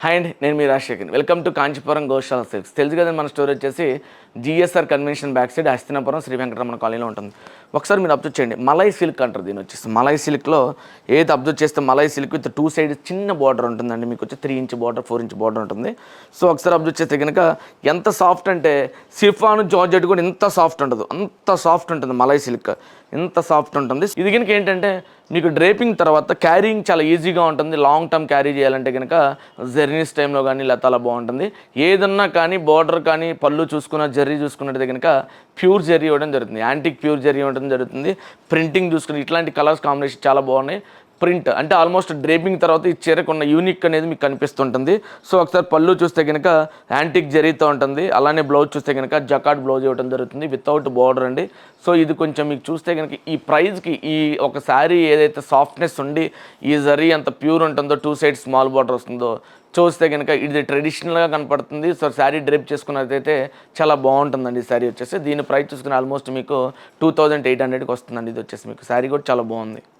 Hi అండి, నేను మీ Rajasekhar. Welcome to Kanchipuram Goshala silks. తెలుసు కదండి, మన స్టోర్ వచ్చేసి GSR convention back side Hastinapuram Sri Venkataramana కాలనీలో ఉంటుంది. ఒకసారి మీరు అబ్జర్వ్ చేయండి, మలై సిల్క్ అంటారు దీని వచ్చేసి. మలై సిల్క్లో ఏది అబ్జర్వ్ చేస్తే మలై సిల్క్ విత్ 2 సైడ్ చిన్న బార్డర్ ఉంటుందండి. మీకు వచ్చి 3 ఇంచ్ బార్డర్, 4 ఇంచ్ బార్డర్ ఉంటుంది. సో ఒకసారి అబ్జర్వ్ చేస్తే కనుక ఎంత సాఫ్ట్ అంటే సిఫాన్ జార్జెట్ కూడా ఇంత సాఫ్ట్ ఉండదు, అంత సాఫ్ట్ ఉంటుంది మలై సిల్క్. ఇంత సాఫ్ట్ ఉంటుంది. ఇది కనుక ఏంటంటే మీకు డ్రేపింగ్ తర్వాత క్యారీయింగ్ చాలా ఈజీగా ఉంటుంది. లాంగ్ టర్మ్ క్యారీ చేయాలంటే కనుక జర్నీస్ టైంలో కానీ లేకపోతే అలా బాగుంటుంది. ఏదన్నా కానీ బార్డర్ కానీ పళ్ళు చూసుకున్న జర్రీ చూసుకున్నట్టు కనుక ప్యూర్ జర్రీ ఇవ్వడం జరుగుతుంది. యాంటిక్ ప్యూర్ జర్రీ ఇవ్వడం జరుగుతుంది. ప్రింటింగ్ చూసుకుని ఇట్లాంటి కలర్స్ కాంబినేషన్ చాలా బాగున్నాయి. ప్రింట్ అంటే ఆల్మోస్ట్ డ్రేపింగ్ తర్వాత ఈ చీరకు ఉన్న యూనిక్ అనేది మీకు కనిపిస్తుంటుంది. సో ఒకసారి పళ్ళు చూస్తే కనుక యాంటిక్ జరీతో ఉంటుంది. అలానే బ్లౌజ్ చూస్తే కనుక జకాట్ బ్లౌజ్ ఇవ్వడం జరుగుతుంది వితౌట్ బార్డర్ అండి. సో ఇది కొంచెం మీకు చూస్తే కనుక ఈ ప్రైస్కి ఈ ఒక శారీ ఏదైతే సాఫ్ట్నెస్ ఉండి ఈ జరీ అంత ప్యూర్ ఉంటుందో 2 సైడ్ స్మాల్ బార్డర్ వస్తుందో చూస్తే కనుక ఇది ట్రెడిషనల్గా కనపడుతుంది. సో శారీ డ్రేప్ చేసుకున్నదైతే చాలా బాగుంటుందండి. ఈ శారీ వచ్చేసి దీని ప్రైస్ చూసుకుని ఆల్మోస్ట్ మీకు 2800కి వస్తుందండి. ఇది వచ్చేసి మీకు శారీ కూడా చాలా బాగుంది.